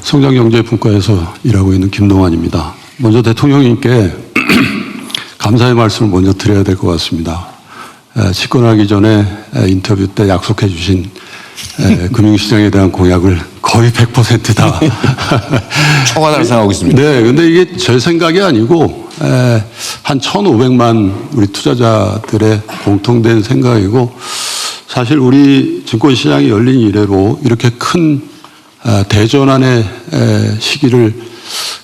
성장경제분과에서 일하고 있는 김동환입니다. 먼저 대통령님께 감사의 말씀을 먼저 드려야 될 것 같습니다. 집권하기 전에 인터뷰 때 약속해 주신 금융시장에 대한 공약을 거의 100% 다 청와대를 생각하고 있습니다. 네, 근데 이게 제 생각이 아니고 한 1,500만 우리 투자자들의 공통된 생각이고, 사실 우리 증권시장이 열린 이래로 이렇게 큰 대전환의 시기를,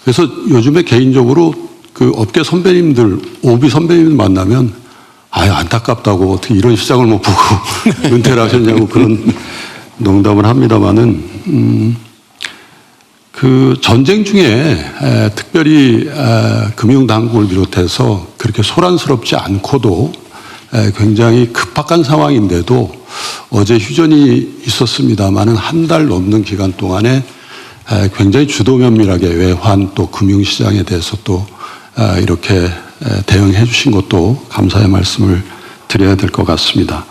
그래서 요즘에 개인적으로 그 업계 선배님들, 오비 선배님들 만나면 아유 안타깝다고 어떻게 이런 시장을 못 보고 은퇴를 하셨냐고 그런 농담을 합니다만은 그 전쟁 중에 특별히 금융당국을 비롯해서 그렇게 소란스럽지 않고도 굉장히 급박한 상황인데도 어제 휴전이 있었습니다만은 한 달 넘는 기간 동안에 굉장히 주도 면밀하게 외환 또 금융시장에 대해서 또 이렇게 대응해 주신 것도 감사의 말씀을 드려야 될 것 같습니다.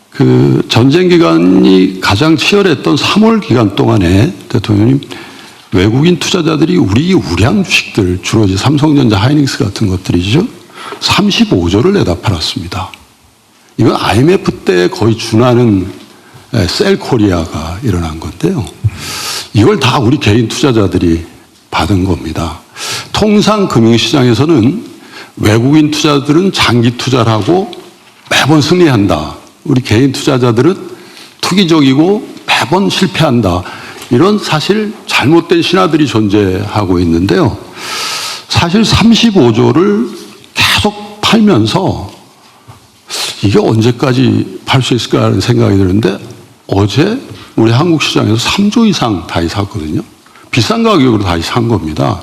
그 전쟁 기간이 가장 치열했던 3월 기간 동안에 대통령님, 외국인 투자자들이 우리 우량 주식들, 주로 이제 삼성전자, 하이닉스 같은 것들이죠, 35조를 내다 팔았습니다. 이건 IMF 때 거의 준하는 셀코리아가 일어난 건데요. 이걸 다 우리 개인 투자자들이 받은 겁니다. 통상 금융시장에서는 외국인 투자들은 장기 투자를 하고 매번 승리한다. 우리 개인 투자자들은 투기적이고 매번 실패한다. 이런 사실 잘못된 신화들이 존재하고 있는데요. 사실 35조를 계속 팔면서 이게 언제까지 팔 수 있을까 하는 생각이 드는데, 어제 우리 한국 시장에서 3조 이상 다시 샀거든요. 비싼 가격으로 다시 산 겁니다.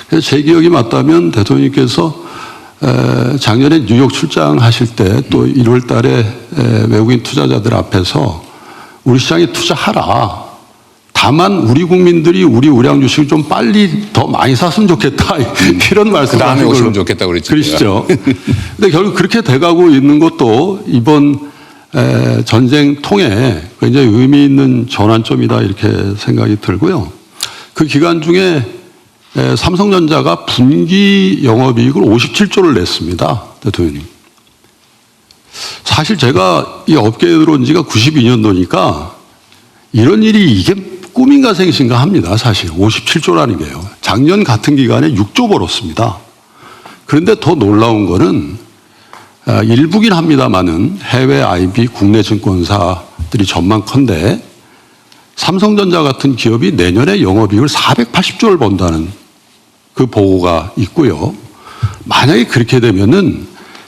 그래서 제 기억이 맞다면 대통령님께서 작년에 뉴욕 출장하실 때 또 1월 달에 외국인 투자자들 앞에서 우리 시장에 투자하라. 다만 우리 국민들이 우리 우량 주식을 좀 빨리 더 많이 샀으면 좋겠다. 이런 말씀을 다음에 오시면 좋겠다고 그랬죠. 그러시죠. 근데 결국 그렇게 돼가고 있는 것도 이번 전쟁 통해 굉장히 의미 있는 전환점이다 이렇게 생각이 들고요. 그 기간 중에 삼성전자가 분기 영업이익을 57조를 냈습니다. 대통령님. 사실 제가 이 업계에 들어온 지가 92년도니까 이런 일이 이게 꿈인가 생신가 합니다. 사실 57조라는 게요. 작년 같은 기간에 6조 벌었습니다. 그런데 더 놀라운 거는 일부긴 합니다만은 해외 IB 국내 증권사들이 전망컨대 삼성전자 같은 기업이 내년에 영업이익을 480조를 번다는 그 보고가 있고요. 만약에 그렇게 되면은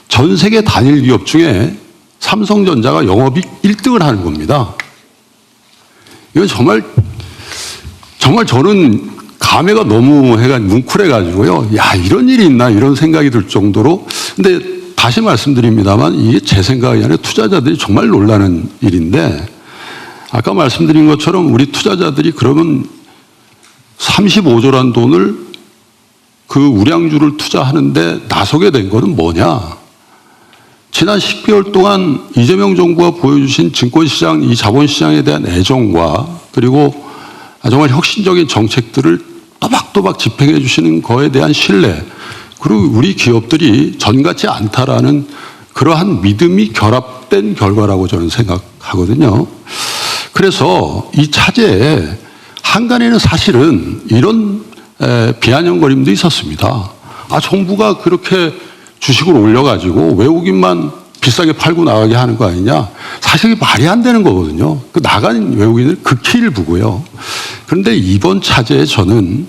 전 세계 단일 기업 중에 삼성전자가 영업이익 1등을 하는 겁니다. 이건 정말 저는 감회가 너무 뭉클해가지고요. 야, 이런 일이 있나 이런 생각이 들 정도로. 근데 다시 말씀드립니다만 이게 제 생각이 아니라 투자자들이 정말 놀라는 일인데, 아까 말씀드린 것처럼 우리 투자자들이 그러면 35조란 돈을 그 우량주를 투자하는데 나서게 된 거는 뭐냐? 지난 10개월 동안 이재명 정부가 보여주신 증권시장, 이 자본시장에 대한 애정과 그리고 정말 혁신적인 정책들을 또박또박 집행해 주시는 거에 대한 신뢰, 그리고 우리 기업들이 전 같지 않다라는 그러한 믿음이 결합된 결과라고 저는 생각하거든요. 그래서 이 차제에 한간에는 사실은 이런 비아냥거림도 있었습니다. 아, 정부가 그렇게 주식을 올려가지고 외국인만 비싸게 팔고 나가게 하는 거 아니냐. 사실 말이 안 되는 거거든요. 그 나간 외국인을 극히 일부고요. 그런데 이번 차제에 저는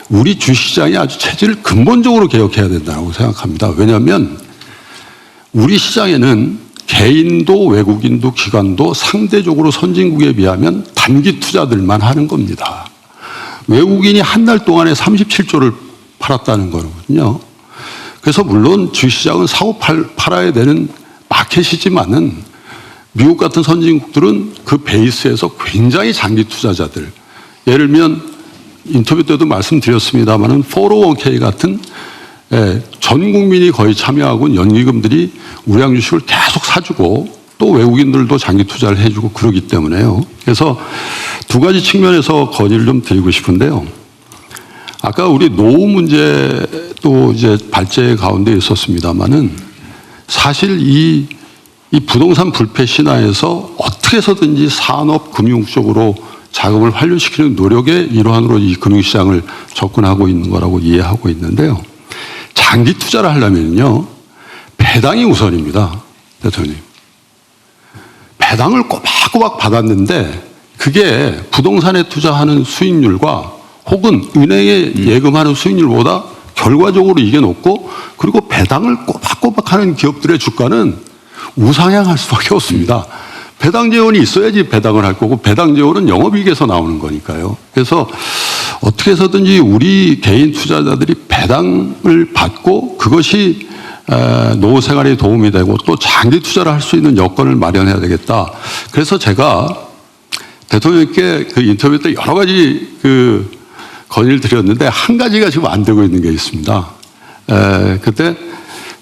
우리 주시장이 아주 체질을 근본적으로 개혁해야 된다고 생각합니다. 왜냐하면 우리 시장에는 개인도 외국인도 기관도 상대적으로 선진국에 비하면 단기 투자들만 하는 겁니다. 외국인이 한 달 동안에 37조를 팔았다는 거거든요. 그래서 물론 주시장은 사고 팔아야 되는 마켓이지만은 미국 같은 선진국들은 그 베이스에서 굉장히 장기 투자자들, 예를 들면 인터뷰 때도 말씀드렸습니다만은 401k 같은 전 국민이 거의 참여하고 있는 연기금들이 우량 주식을 계속 사주고 또 외국인들도 장기 투자를 해주고 그러기 때문에요. 그래서 두 가지 측면에서 건의를 좀 드리고 싶은데요. 아까 우리 노후 문제도 이제 발제 가운데 있었습니다만은 사실 이 부동산 불패 신화에서 어떻게 해서든지 산업 금융 쪽으로 자금을 활류시키는 노력의 일환으로 이 금융시장을 접근하고 있는 거라고 이해하고 있는데요. 장기 투자를 하려면요, 배당이 우선입니다, 대통령님. 배당을 꼬박꼬박 받았는데 그게 부동산에 투자하는 수익률과 혹은 은행에 예금하는 수익률보다 결과적으로 이게 높고, 그리고 배당을 꼬박꼬박 하는 기업들의 주가는 우상향할 수밖에 없습니다. 배당 재원이 있어야지 배당을 할 거고, 배당 재원은 영업이익에서 나오는 거니까요. 그래서 어떻게 해서든지 우리 개인 투자자들이 배당을 받고 그것이 노후 생활에 도움이 되고 또 장기 투자를 할 수 있는 여건을 마련해야 되겠다. 그래서 제가 대통령께 그 인터뷰 때 여러 가지 건의를 드렸는데 한 가지가 지금 안 되고 있는 게 있습니다. 그때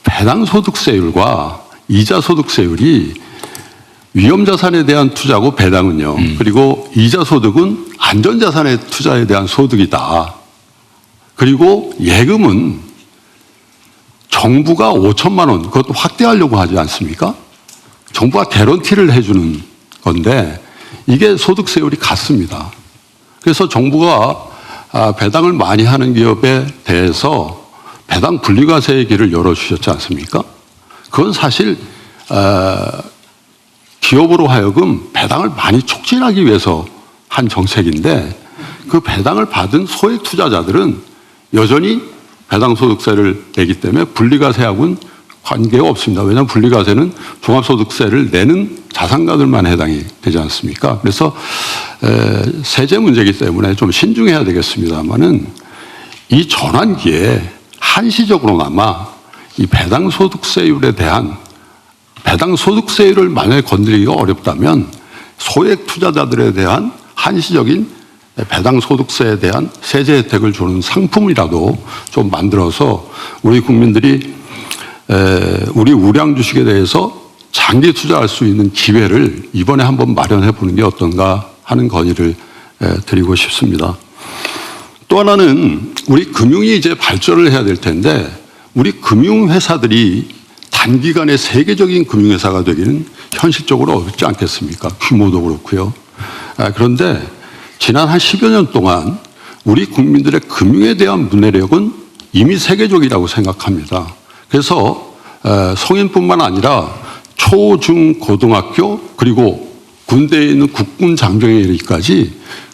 배당 소득세율과 이자 소득세율이 위험자산에 대한 투자고 배당은요. 그리고 이자 소득은 안전자산의 투자에 대한 소득이다. 그리고 예금은 정부가 5천만 원 그것도 확대하려고 하지 않습니까? 정부가 개런티를 해주는 건데 이게 소득세율이 같습니다. 그래서 정부가 배당을 많이 하는 기업에 대해서 배당 분리과세의 길을 열어주셨지 않습니까? 그건 사실 기업으로 하여금 배당을 많이 촉진하기 위해서 한 정책인데 그 배당을 받은 소액 투자자들은 여전히 배당소득세를 내기 때문에 분리과세하고는 관계가 없습니다. 왜냐하면 분리과세는 종합소득세를 내는 자산가들만 해당이 되지 않습니까? 그래서 세제 문제이기 때문에 좀 신중해야 되겠습니다만은 이 전환기에 한시적으로나마 이 배당소득세율에 대한 배당소득세율을 만약에 건드리기가 어렵다면 소액 투자자들에 대한 한시적인 배당소득세에 대한 세제 혜택을 주는 상품이라도 좀 만들어서 우리 국민들이 우리 우량 주식에 대해서 장기 투자할 수 있는 기회를 이번에 한번 마련해 보는 게 어떤가 하는 건의를 드리고 싶습니다. 또 하나는 우리 금융이 이제 발전을 해야 될 텐데 우리 금융회사들이 단기간에 세계적인 금융회사가 되기는 현실적으로 어렵지 않겠습니까? 규모도 그렇고요. 그런데 지난 한 10여 년 동안 우리 국민들의 금융에 대한 문해력은 이미 세계적이라고 생각합니다. 그래서 성인뿐만 아니라 초, 중, 고등학교 그리고 군대에 있는 국군 장병에 이르기까지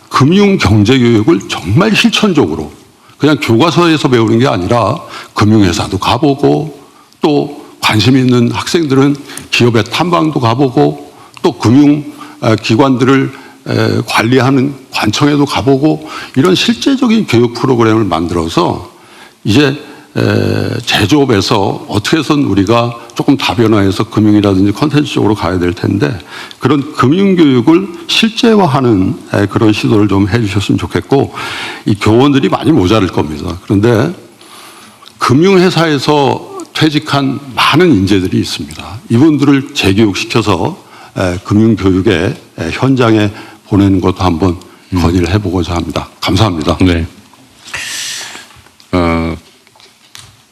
금융 경제 교육을 정말 실천적으로 그냥 교과서에서 배우는 게 아니라 금융회사도 가보고 또 관심 있는 학생들은 기업의 탐방도 가보고 또 금융기관들을 관리하는 관청에도 가보고 이런 실제적인 교육 프로그램을 만들어서 이제 제조업에서 어떻게 해서든 우리가 조금 다변화해서 금융이라든지 콘텐츠 쪽으로 가야 될 텐데 그런 금융교육을 실제화하는 그런 시도를 좀 해주셨으면 좋겠고 이 교원들이 많이 모자랄 겁니다. 그런데 금융회사에서 퇴직한 많은 인재들이 있습니다. 이분들을 재교육시켜서 금융교육의 현장에 보내는 것도 한번 건의를 해보고자 합니다. 감사합니다. 네.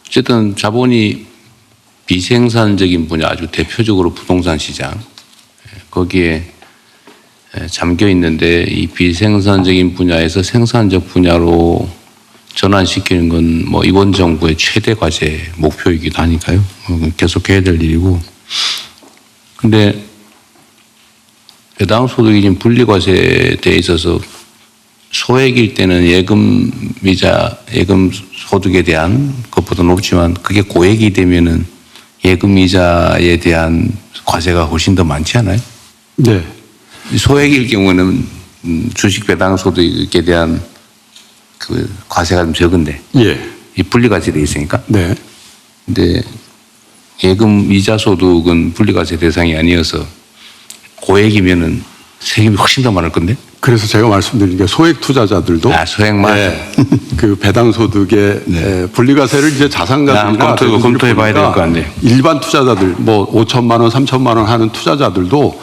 어쨌든 자본이 비생산적인 분야, 아주 대표적으로 부동산 시장, 거기에 잠겨 있는데 이 비생산적인 분야에서 생산적 분야로 전환시키는 건 뭐 이번 정부의 최대 과제 목표이기도 하니까요. 계속 해야 될 일이고. 근데 배당 소득이 분리과세에 대해 있어서 소액일 때는 예금이자 예금 소득에 대한 것보다 높지만 그게 고액이 되면은 예금이자에 대한 과세가 훨씬 더 많지 않아요? 네. 소액일 경우는 주식 배당 소득에 대한 그 과세가 좀 적은데. 예. 이 분리과세 돼 있으니까. 네. 근데 예금 이자 소득은 분리과세 대상이 아니어서 고액이면은 세금이 훨씬 더 많을 건데. 그래서 제가 말씀드린 게 소액 투자자들도 소액만 그 배당 소득의 분리과세를 이제 자산가들이나 검토해 봐야 될 것 같네요. 일반 투자자들 뭐 5천만 원, 3천만 원 하는 투자자들도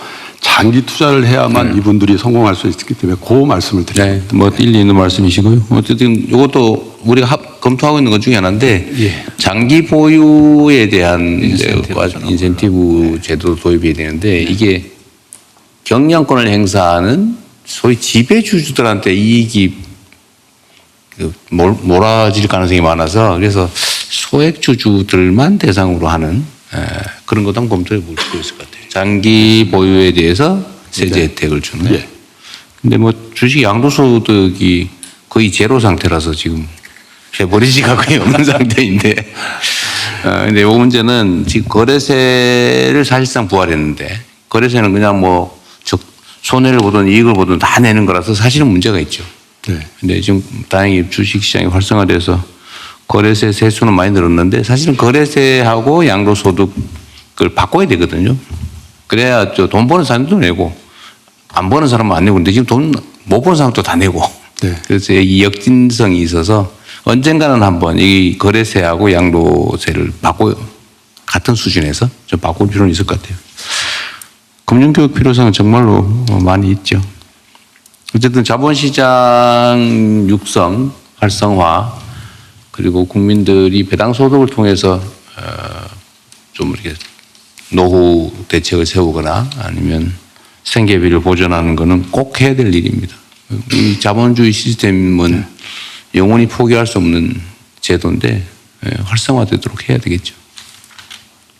장기 투자를 해야만 이분들이 성공할 수 있기 때문에 그 말씀을 드립니다. 네, 뭐 일리 있는 말씀이시고요. 어쨌든 이것도 우리가 검토하고 있는 것 중에 하나인데 예. 장기 보유에 대한 인센티브 제도 도입이 되는데 이게 경영권을 행사하는 소위 지배주주들한테 이익이 몰아질 가능성이 많아서 그래서 소액주주들만 대상으로 하는 그런 것도 한번 검토해 볼 수 있을 것 같아요. 장기 보유에 대해서 세제 혜택을 주는. 예. 근데 뭐 주식 양도소득이 거의 제로 상태라서 지금 해버리지가 거의 없는 상태인데. 근데 이 문제는 지금 거래세를 사실상 부활했는데 거래세는 그냥 뭐 손해를 보든 이익을 보든 다 내는 거라서 사실은 문제가 있죠. 네. 근데 지금 다행히 주식시장이 활성화돼서 거래세 세수는 많이 늘었는데 사실은 거래세하고 양도소득을 바꿔야 되거든요. 그래야 돈 버는 사람도 내고 안 버는 사람은 안 내고 근데 지금 돈 못 버는 사람도 다 내고. 네. 그래서 이 역진성이 있어서 언젠가는 한번 이 거래세하고 양도세를 같은 수준에서 좀 바꿀 필요는 있을 것 같아요. 금융교육 필요성은 정말로 많이 있죠. 어쨌든 자본시장 육성, 활성화, 그리고 국민들이 배당소득을 통해서 좀 이렇게 노후 대책을 세우거나 아니면 생계비를 보전하는 것은 꼭 해야 될 일입니다. 이 자본주의 시스템은 영원히 포기할 수 없는 제도인데 활성화되도록 해야 되겠죠.